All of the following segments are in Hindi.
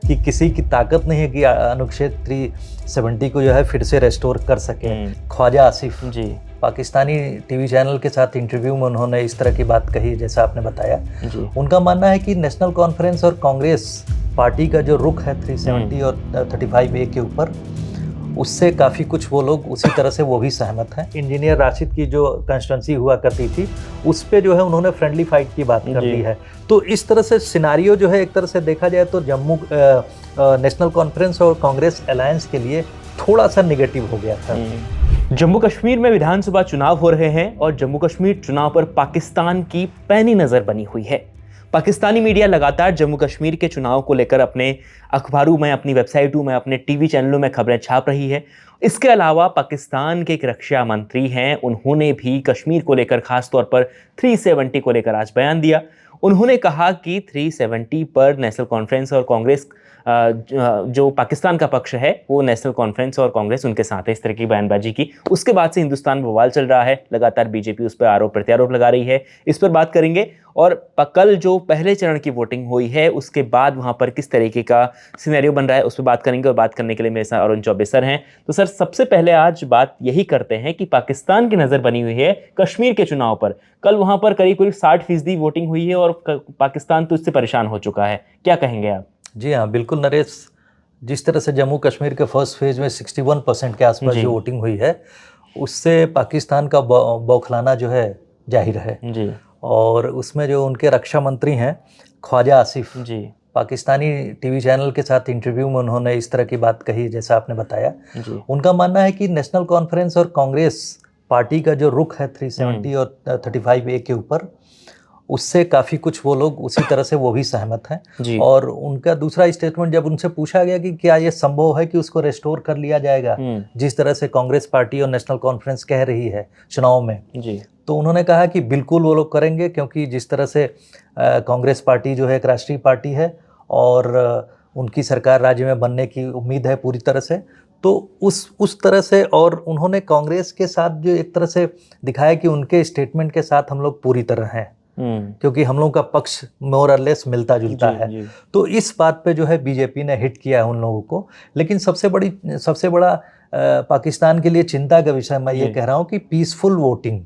कि किसी की ताकत नहीं है कि अनुच्छेद 370 को जो है फिर से रेस्टोर कर सके। ख्वाजा आसिफ जी, पाकिस्तानी टीवी चैनल के साथ इंटरव्यू में उन्होंने इस तरह की बात कही जैसा आपने बताया। जी, उनका मानना है कि नेशनल कॉन्फ्रेंस और कांग्रेस पार्टी का जो रुख है 370 और 35A के ऊपर, उससे काफ़ी कुछ वो लोग उसी तरह से वो भी सहमत हैं। इंजीनियर राशिद की जो कंस्टिट्यूंसी हुआ करती थी उस पे जो है उन्होंने फ्रेंडली फाइट की बात कर जी। दी है। तो इस तरह से सिनारियो जो है एक तरह से देखा जाए तो जम्मू नेशनल कॉन्फ्रेंस और कांग्रेस अलायंस के लिए थोड़ा सा निगेटिव हो गया था। जम्मू कश्मीर में विधानसभा चुनाव हो रहे हैं और जम्मू कश्मीर चुनाव पर पाकिस्तान की पैनी नजर बनी हुई है। पाकिस्तानी मीडिया लगातार जम्मू कश्मीर के चुनाव को लेकर अपने अखबारों में, अपनी वेबसाइटों में, अपने टीवी चैनलों में खबरें छाप रही है। इसके अलावा पाकिस्तान के एक रक्षा मंत्री हैं, उन्होंने भी कश्मीर को लेकर खासतौर पर 370 को लेकर आज बयान दिया। उन्होंने कहा कि 370 पर नेशनल कॉन्फ्रेंस और कांग्रेस, जो पाकिस्तान का पक्ष है, वो नेशनल कॉन्फ्रेंस और कांग्रेस उनके साथ है, इस तरह की बयानबाजी की। उसके बाद से हिंदुस्तान में बवाल चल रहा है, लगातार बीजेपी उस पर आरोप प्रत्यारोप लगा रही है। इस पर बात करेंगे। और कल जो पहले चरण की वोटिंग हुई है उसके बाद वहां पर किस तरीके का सिनेरियो बन रहा है उस पर बात करेंगे। और बात करने के लिए मेरे साथ अरुण चौबे सर हैं। तो सर, सबसे पहले आज बात यही करते हैं कि पाकिस्तान की नजर बनी हुई है कश्मीर के चुनाव पर। कल वहां पर करीब करीब 60% वोटिंग हुई है और पाकिस्तान तो इससे परेशान हो चुका है। क्या कहेंगे आप? जी हाँ, बिल्कुल नरेश। जिस तरह से जम्मू कश्मीर के फर्स्ट फेज में 61% के आसपास जो वोटिंग हुई है, उससे पाकिस्तान का बौखलाना जो है जाहिर है। जी, और उसमें जो उनके रक्षा मंत्री हैं ख्वाजा आसिफ, जी, पाकिस्तानी टीवी चैनल के साथ इंटरव्यू में उन्होंने इस तरह की बात कही जैसा आपने बताया। जी, उनका मानना है कि नेशनल कॉन्फ्रेंस और कांग्रेस पार्टी का जो रुख है 370 और 35A के ऊपर, उससे काफ़ी कुछ वो लोग उसी तरह से वो भी सहमत हैं। जी। और उनका दूसरा स्टेटमेंट जब उनसे पूछा गया कि क्या ये संभव है कि उसको रेस्टोर कर लिया जाएगा जिस तरह से कांग्रेस पार्टी और नेशनल कॉन्फ्रेंस कह रही है चुनाव में, जी, तो उन्होंने कहा कि बिल्कुल वो लोग करेंगे, क्योंकि जिस तरह से कांग्रेस पार्टी जो है एक राष्ट्रीय पार्टी है और उनकी सरकार राज्य में बनने की उम्मीद है पूरी तरह से। तो उस तरह से, और उन्होंने कांग्रेस के साथ जो एक तरह से दिखाया कि उनके स्टेटमेंट के साथ हम लोग पूरी तरह हैं, क्योंकि हम लोगों का पक्ष मोर और लेस मिलता जुलता है। तो इस बात पे जो है बीजेपी ने हिट किया है उन लोगों को। लेकिन सबसे बड़ा पाकिस्तान के लिए चिंता का विषय मैं ये कह रहा हूँ कि पीसफुल वोटिंग,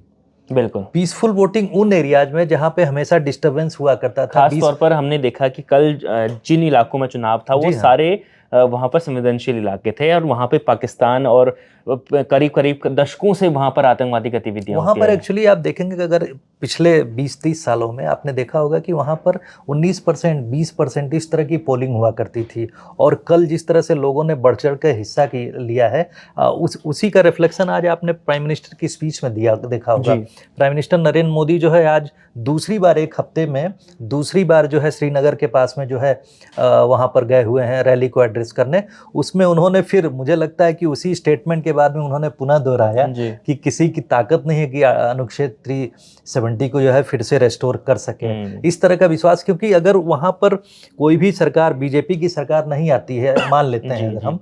बिल्कुल पीसफुल वोटिंग उन एरियाज में जहां पे हमेशा डिस्टरबेंस हुआ करता था। खास तौर पर हमने देखा कि कल जिन इलाकों में चुनाव था वो सारे वहां पर संवेदनशील इलाके थे और वहां पे पाकिस्तान और करीब करीब दशकों से वहां पर आतंकवादी गतिविधियां वहाँ पर एक्चुअली आप देखेंगे कि अगर पिछले 20-30 सालों में आपने देखा होगा कि वहाँ पर 19%, 20% इस तरह की पोलिंग हुआ करती थी। और कल जिस तरह से लोगों ने बढ़ चढ़ कर हिस्सा लिया है, उसी का रिफ्लेक्शन आज आपने प्राइम मिनिस्टर की स्पीच में देखा होगा। प्राइम मिनिस्टर नरेंद्र मोदी जो है आज दूसरी बार एक हफ्ते में दूसरी बार जो है श्रीनगर के पास में जो है वहाँ पर गए हुए हैं रैली को एड्रेस करने। उसमें उन्होंने फिर, मुझे लगता है कि उसी स्टेटमेंट के बाद में उन्होंने पुनः दोहराया कि किसी की ताकत नहीं है कि अनुच्छेद 370 को जो है फिर से रेस्टोर कर सके। इस तरह का विश्वास, क्योंकि अगर वहाँ पर कोई भी सरकार, बीजेपी की सरकार नहीं आती है, मान लेते हैं अगर हम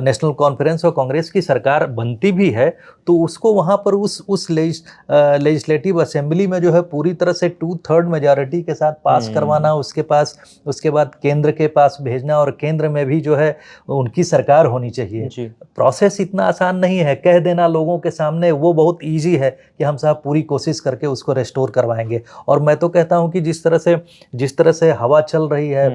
नेशनल कॉन्फ्रेंस और कांग्रेस की सरकार बनती भी है, तो उसको वहाँ पर उस लेजिस्लेटिव असेंबली में जो है पूरी तरह से 2/3 मेजॉरिटी के साथ पास करवाना, उसके बाद केंद्र के पास भेजना और केंद्र में भी जो है उनकी सरकार होनी चाहिए। प्रोसेस इतना आसान नहीं है। कह देना लोगों के सामने वो बहुत इजी है कि हम साहब पूरी कोशिश करके उसको रेस्टोर करवाएंगे। और मैं तो कहता हूं कि जिस तरह से हवा चल रही है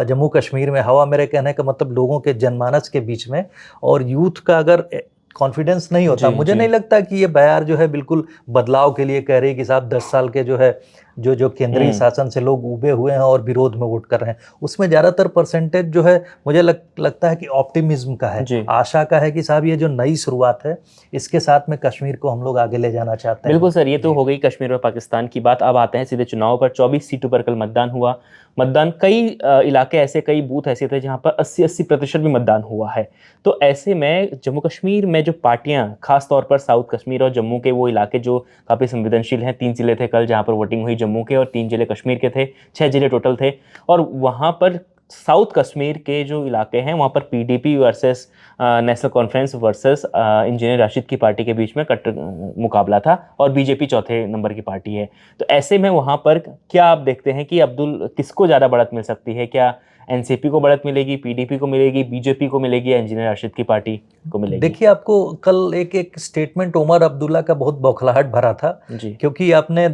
जम्मू कश्मीर में, हवा मेरे कहने का मतलब लोगों के जनमानस के बीच में, और यूथ का अगर कॉन्फिडेंस नहीं होता, मुझे नहीं लगता कि ये बयार जो है बिल्कुल बदलाव के लिए कह रही है कि साहब 10 साल के जो है जो केंद्रीय शासन से लोग उबे हुए हैं और विरोध में वोट कर रहे हैं, उसमें ज़्यादातर परसेंटेज जो है मुझे लगता है कि ऑप्टिमिज्म का है, आशा का है कि साहब ये जो नई शुरुआत है इसके साथ में कश्मीर को हम लोग आगे ले जाना चाहते हैं। बिल्कुल सर, ये तो हो गई कश्मीर और पाकिस्तान की बात। अब आते हैं सीधे चुनाव पर। 24 सीटों पर कल मतदान हुआ। कई इलाके ऐसे, कई बूथ ऐसे थे जहां पर 80% भी मतदान हुआ है। तो ऐसे में जम्मू कश्मीर में जो पार्टियां, खास तौर पर साउथ कश्मीर और जम्मू के वो इलाके जो काफ़ी संवेदनशील हैं, 3 जिले थे कल जहां पर वोटिंग हुई जम्मू के, और 3 जिले कश्मीर के थे, 6 जिले टोटल थे। और वहां पर साउथ कश्मीर के जो इलाके हैं वहाँ पर PDP versus national conference versus engineer Rashid की पार्टी के बीच में कट्टर मुकाबला था, और बीजेपी चौथे नंबर की पार्टी है। तो ऐसे में वहाँ पर क्या आप देखते हैं कि अब्दुल किसको ज़्यादा बढ़त मिल सकती है? क्या एनसीपी को बढ़त मिलेगी, पीडीपी को मिलेगी, बीजेपी को मिलेगी या इंजीनियर राशिद की पार्टी को मिलेगी? देखिए, आपको कल एक स्टेटमेंट उमर अब्दुल्ला का बहुत बौखलाहट भरा था, जी क्योंकि आपने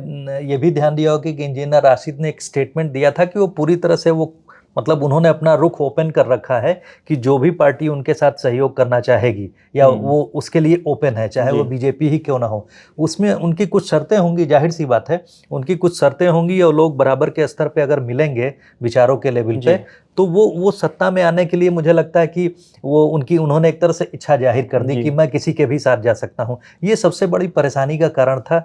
ये भी ध्यान दिया होगा कि इंजीनियर राशिद ने एक स्टेटमेंट दिया था कि वो पूरी तरह से वो मतलब उन्होंने अपना रुख ओपन कर रखा है कि जो भी पार्टी उनके साथ सहयोग करना चाहेगी या वो उसके लिए ओपन है, चाहे वो बीजेपी ही क्यों ना हो। उसमें उनकी कुछ शर्तें होंगी, जाहिर सी बात है, उनकी कुछ शर्तें होंगी और लोग बराबर के स्तर पे अगर मिलेंगे विचारों के लेवल पे, तो वो सत्ता में आने के लिए मुझे लगता है कि वो उन्होंने एक तरह से इच्छा जाहिर कर दी कि मैं किसी के भी साथ जा सकता हूँ। ये सबसे बड़ी परेशानी का कारण था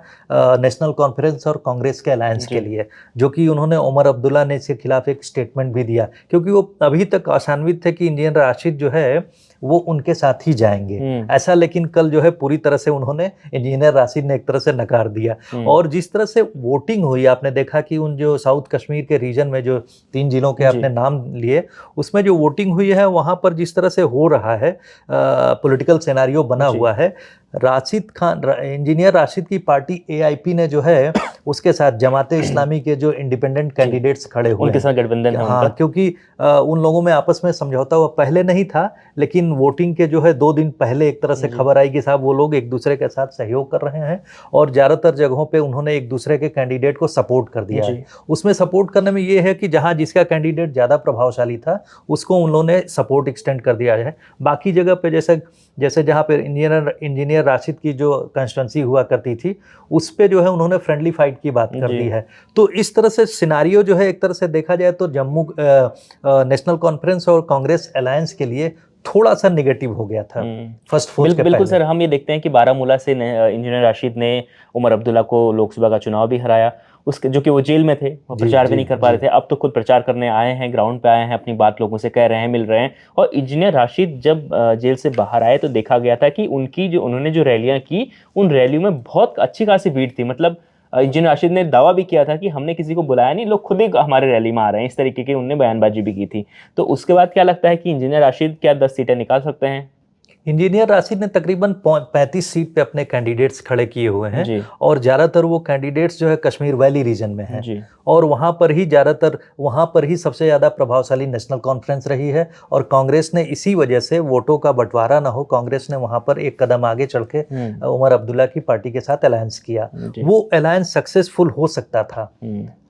नेशनल कॉन्फ्रेंस और कांग्रेस के अलायंस के लिए, जो कि उन्होंने उमर अब्दुल्ला ने इसके खिलाफ एक स्टेटमेंट भी दिया, क्योंकि वो अभी तक आशान्वित थे कि इंजीनियर राशिद जो है वो उनके साथ ही जाएंगे ऐसा, लेकिन कल जो है पूरी तरह से उन्होंने इंजीनियर राशिद ने एक तरह से नकार दिया। और जिस तरह से वोटिंग हुई, आपने देखा कि उन जो साउथ कश्मीर के रीजन में जो 3 जिलों के आपने नाम लिए, उसमें जो वोटिंग हुई है वहाँ पर जिस तरह से हो रहा है पॉलिटिकल सिनेरियो बना हुआ है, राशिद खान इंजीनियर राशिद की पार्टी एआईपी ने जो है उसके साथ जमाते इस्लामी के जो इंडिपेंडेंट कैंडिडेट्स खड़े हुए उनके साथ गठबंधन है उनका। क्योंकि उन लोगों में आपस में समझौता हुआ पहले नहीं था, लेकिन वोटिंग के जो है 2 दिन पहले एक तरह से खबर आई कि साहब वो लोग एक दूसरे के साथ सहयोग कर रहे हैं और ज़्यादातर जगहों पे उन्होंने एक दूसरे के कैंडिडेट को सपोर्ट कर दिया है। उसमें सपोर्ट करने में ये है कि जहाँ जिसका कैंडिडेट ज़्यादा प्रभावशाली था उसको उन लोगों ने सपोर्ट एक्सटेंड कर दिया है। बाकी जगह पे जैसे जहाँ पे इंजीनियर राशिद की जो कंस्टिट्यूंसी हुआ करती थी उस पे जो है उन्होंने फ्रेंडली फाइट की बात कर दी है। तो इस तरह से सिनारियो जो है एक तरह से देखा जाए तो जम्मू नेशनल कॉन्फ्रेंस और कांग्रेस अलायंस के लिए थोड़ा सा नेगेटिव हो गया था फर्स्ट फोर्स के बिल्कुल सर, हम ये देखते हैं कि बारामूला से इंजीनियर राशिद ने उमर अब्दुल्ला को लोकसभा का चुनाव भी हराया, उसके जो कि वो जेल में थे, वो प्रचार भी नहीं कर पा रहे थे। अब तो खुद प्रचार करने आए हैं, ग्राउंड पे आए हैं, अपनी बात लोगों से कह रहे हैं, मिल रहे हैं। और इंजीनियर राशिद जब जेल से बाहर आए तो देखा गया था कि उन्होंने जो रैलियां की, उन रैलियों में बहुत अच्छी खासी भीड़ थी। मतलब इंजीनियर राशिद ने दावा भी किया था कि हमने किसी को बुलाया नहीं, लोग खुद ही हमारे रैली में आ रहे हैं, इस तरीके की उन्होंने बयानबाजी भी की थी। तो उसके बाद क्या लगता है कि इंजीनियर राशिद क्या 10 सीटें निकाल सकते हैं? इंजीनियर राशिद ने तकरीबन 35 सीट पे अपने कैंडिडेट्स खड़े किए हुए हैं और ज़्यादातर वो कैंडिडेट्स जो है कश्मीर वैली रीजन में हैं और वहाँ पर ही सबसे ज़्यादा प्रभावशाली नेशनल कॉन्फ्रेंस रही है। और कांग्रेस ने इसी वजह से वोटों का बंटवारा ना हो, कांग्रेस ने वहाँ पर एक कदम आगे चढ़ के उमर अब्दुल्ला की पार्टी के साथ अलायंस किया। वो अलायंस सक्सेसफुल हो सकता था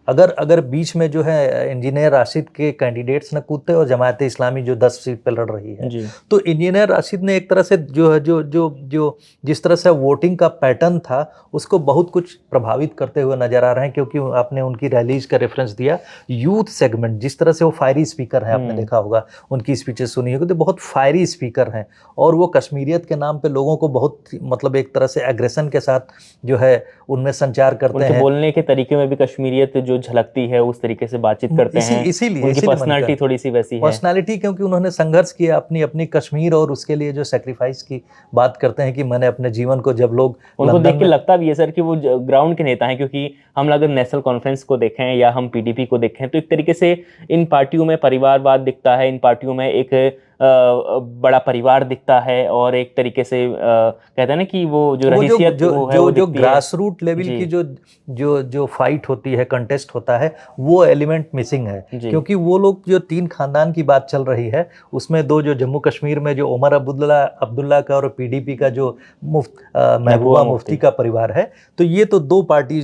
अगर बीच में जो है इंजीनियर राशिद के कैंडिडेट्स न कूदते और जमात इस्लामी जो 10 सीट पर लड़ रही है। तो इंजीनियर राशिद ने एक तरह से जो जिस तरह से वोटिंग का पैटर्न था उसको बहुत कुछ प्रभावित करते हुए नजर आ रहे हैं, क्योंकि आपने उनकी रैलीज का रेफरेंस दिया, यूथ सेगमेंट जिस तरह से वो फायरी स्पीकर हैं, आपने देखा होगा उनकी स्पीचेस सुनी होगी, तो बहुत फायरी स्पीकर हैं और वो कश्मीरियत के नाम पे लोगों को बहुत मतलब एक तरह से एग्रेशन के साथ जो है उनमें संचार करते हैं। बोलने के तरीके में भी कश्मीरियत जो झलकती है उस तरीके से बातचीत करते हैं। इसीलिए उनकी पर्सनालिटी थोड़ी सी वैसी है, पर्सनालिटी, क्योंकि उन्होंने संघर्ष किया अपनी कश्मीर और उसके लिए जो सैक्रिफाइस की बात करते हैं कि मैंने अपने जीवन को, जब लोग उनको देख के लगता भी है सर कि वो ग्राउंड के नेता हैं। क्योंकि हम अगर नेशनल कॉन्फ्रेंस को देखें या हम पीडीपी को देखें तो एक तरीके से इन पार्टियों में परिवारवाद दिखता है, इन पार्टियों में एक बड़ा परिवार दिखता है और एक तरीके से कहते हैं ना कि वो जो रहीसियत जो ग्रास रूट लेवल की जो फाइट होती है, कंटेस्ट होता है, वो एलिमेंट मिसिंग है। क्योंकि वो लोग जो 3 खानदान की बात चल रही है उसमें 2 जो जम्मू कश्मीर में जो उमर अब्दुल्ला का और पीडीपी का जो महबूबा मुफ्ती का परिवार है, तो ये तो 2 पार्टी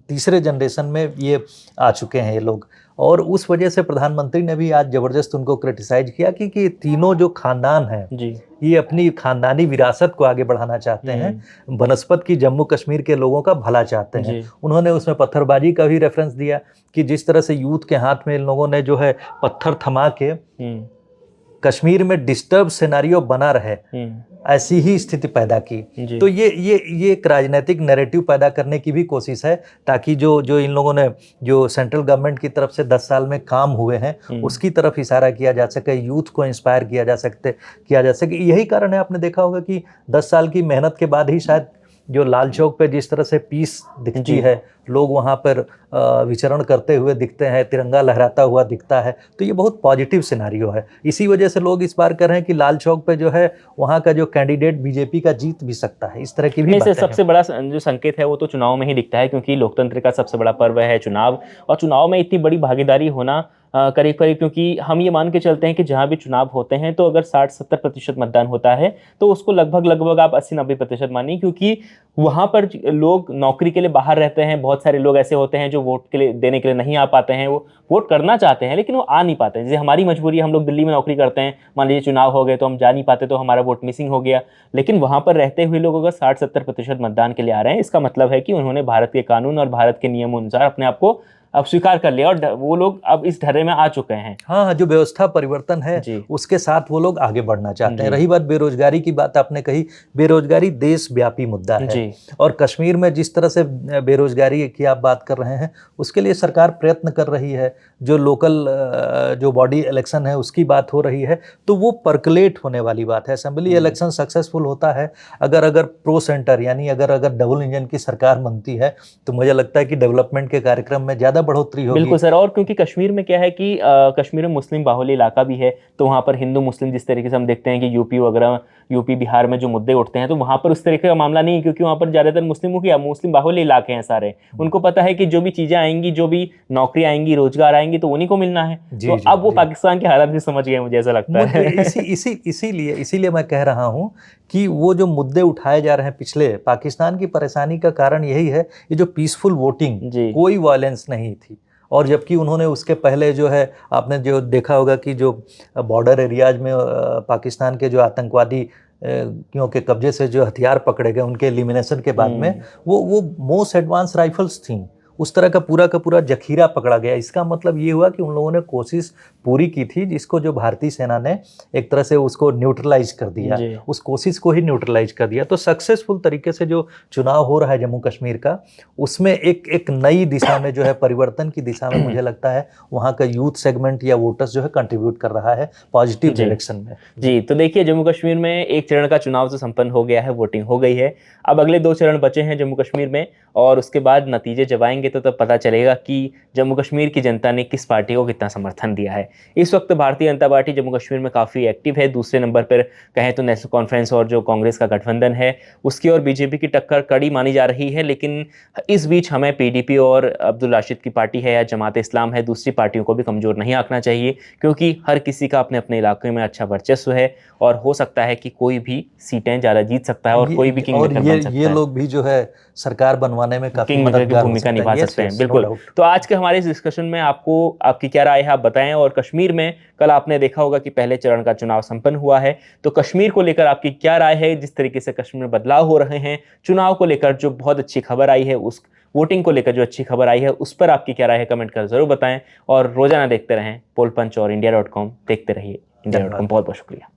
तीसरे जनरेशन में ये आ चुके हैं ये लोग। और उस वजह से प्रधानमंत्री ने भी आज जबरदस्त उनको क्रिटिसाइज किया कि तीनों जो खानदान हैं ये अपनी खानदानी विरासत को आगे बढ़ाना चाहते हैं, बनस्पत की जम्मू कश्मीर के लोगों का भला चाहते हैं। उन्होंने उसमें पत्थरबाजी का भी रेफरेंस दिया कि जिस तरह से यूथ के हाथ में इन लोगों ने जो है पत्थर थमा के कश्मीर में डिस्टर्ब सिनेरियो बना रहे, ऐसी ही स्थिति पैदा की। तो ये एक राजनीतिक नैरेटिव पैदा करने की भी कोशिश है, ताकि जो इन लोगों ने जो सेंट्रल गवर्नमेंट की तरफ से 10 साल में काम हुए हैं उसकी तरफ इशारा किया जा सके, यूथ को इंस्पायर किया जा सके। यही कारण है, आपने देखा होगा कि 10 साल की मेहनत के बाद ही शायद जो लाल चौक पे जिस तरह से पीस दिखती है, लोग वहाँ पर विचरण करते हुए दिखते हैं, तिरंगा लहराता हुआ दिखता है, तो ये बहुत पॉजिटिव सिनारियो है। इसी वजह से लोग इस बार कह रहे हैं कि लाल चौक पे जो है वहाँ का जो कैंडिडेट बीजेपी का जीत भी सकता है। इस तरह की भी बातें सबसे बड़ा जो संकेत है वो तो चुनाव में ही दिखता है, क्योंकि लोकतंत्र का सबसे बड़ा पर्व है चुनाव, और चुनाव में इतनी बड़ी भागीदारी होना करीब करीब, क्योंकि हम ये मान के चलते हैं कि जहाँ भी चुनाव होते हैं तो अगर 60-70% मतदान होता है तो उसको लगभग लगभग आप 80-90% मानिए, क्योंकि वहाँ पर लोग नौकरी के लिए बाहर रहते हैं। बहुत सारे लोग ऐसे होते हैं जो वोट के लिए देने के लिए नहीं आ पाते हैं, वो वोट करना चाहते हैं लेकिन वो आ नहीं पाते हैं। जैसे हमारी मजबूरी, हम लोग दिल्ली में नौकरी करते हैं, मान लीजिए चुनाव हो गए तो हम जा नहीं पाते, तो हमारा वोट मिसिंग हो गया। लेकिन वहाँ पर रहते हुए लोग अगर 60-70% मतदान के लिए आ रहे हैं, इसका मतलब है कि उन्होंने भारत के कानून और भारत के नियमों अनुसार अपने आप को अब स्वीकार कर लिया और वो लोग अब इस ढर्रे में आ चुके हैं। हाँ, जो व्यवस्था परिवर्तन है जी। उसके साथ वो लोग आगे बढ़ना चाहते हैं। जी। रही बात बेरोजगारी की, बात आपने कही, बेरोजगारी देशव्यापी मुद्दा है। जी। और कश्मीर में जिस तरह से बेरोजगारी की आप बात कर रहे हैं, उसके लिए सरकार प्रयत्न कर रही है। जो लोकल जो बॉडी इलेक्शन है उसकी बात हो रही है, तो वो परकुलेट होने वाली बात है। असेंबली इलेक्शन सक्सेसफुल होता है अगर प्रो सेंटर यानी अगर डबल इंजन की सरकार बनती है, तो मुझे लगता है कि डेवलपमेंट के कार्यक्रम में ज़्यादा बढ़ोतरी होगी। बिल्कुल सर, और क्योंकि कश्मीर में क्या है कि कश्मीर में मुस्लिम बाहुल्य इलाका भी है, तो वहाँ पर हिंदू मुस्लिम जिस तरीके से हम देखते हैं कि यूपी वगैरह, यूपी बिहार में जो मुद्दे उठते हैं, तो वहाँ पर उस तरीके का मामला नहीं है, क्योंकि वहाँ पर ज़्यादातर मुस्लिम बाहुल्य इलाके हैं सारे। उनको पता है कि जो भी चीज़ें आएंगी, जो भी नौकरी आएंगी, रोजगार आएंगी, तो उन्हीं को मिलना है। तो अब वो पाकिस्तान के हालात भी समझ गए, मुझे ऐसा लगता है। इसीलिए मैं कह रहा हूँ कि वो जो मुद्दे उठाए जा रहे हैं पिछले, पाकिस्तान की परेशानी का कारण यही है, ये जो पीसफुल वोटिंग, कोई वायलेंस नहीं थी। और जबकि उन्होंने उसके पहले जो है, आपने जो देखा होगा कि जो बॉर्डर एरियाज में पाकिस्तान के जो आतंकवादी क्योंकि कब्जे से जो हथियार पकड़े गए, उनके एलिमिनेशन के बाद में वो मोस्ट एडवांस राइफल्स थी, उस तरह का पूरा जखीरा पकड़ा गया। इसका मतलब ये हुआ कि उन लोगों ने कोशिश पूरी की थी, जिसको जो भारतीय सेना ने एक तरह से उसको न्यूट्रलाइज कर दिया, उस कोशिश को ही न्यूट्रलाइज कर दिया। तो सक्सेसफुल तरीके से जो चुनाव हो रहा है जम्मू कश्मीर का, उसमें एक नई दिशा में जो है, परिवर्तन की दिशा में मुझे लगता है वहाँ का यूथ सेगमेंट या वोटर्स जो है कंट्रीब्यूट कर रहा है पॉजिटिव डायरेक्शन में। जी, तो देखिए, जम्मू कश्मीर में एक चरण का चुनाव तो संपन्न हो गया है, वोटिंग हो गई है। अब अगले 2 चरण बचे हैं जम्मू कश्मीर में, और उसके बाद नतीजे जब आएंगे तो तब पता चलेगा कि जम्मू कश्मीर की जनता ने किस पार्टी को कितना समर्थन दिया है। इस वक्त भारतीय जनता पार्टी जम्मू कश्मीर में काफ़ी एक्टिव है। दूसरे नंबर पर कहें तो नेशनल कॉन्फ्रेंस और जो कांग्रेस का गठबंधन है, उसकी और बीजेपी की टक्कर कड़ी मानी जा रही है। लेकिन इस बीच हमें पीडीपी और अब्दुल राशिद की पार्टी है या जमात इस्लाम है, दूसरी पार्टियों को भी कमज़ोर नहीं आंकना चाहिए, क्योंकि हर किसी का अपने अपने इलाके में अच्छा वर्चस्व है और हो सकता है कि कोई भी सीटें ज़्यादा जीत सकता है और कोई भी किंग मेकर बन सकता है। ये लोग भी जो है सरकार बनवाने में काफी किंग मेकर की भूमिका निभा सकते हैं। बिल्कुल। तो आज के हमारे इस डिस्कशन में आपकी क्या राय है, आप बताएं। और कश्मीर में कल आपने देखा होगा कि पहले चरण का चुनाव संपन्न हुआ है, तो कश्मीर को लेकर आपकी क्या राय है? जिस तरीके से कश्मीर में बदलाव हो रहे हैं, चुनाव को लेकर जो बहुत अच्छी खबर आई है, उस वोटिंग को लेकर जो अच्छी खबर आई है, उस पर आपकी क्या राय है, कमेंट कर जरूर बताएं। और रोजाना देखते रहें पोल पंच और इंडिया.com, देखते रहिए इंडिया.com। बहुत बहुत शुक्रिया।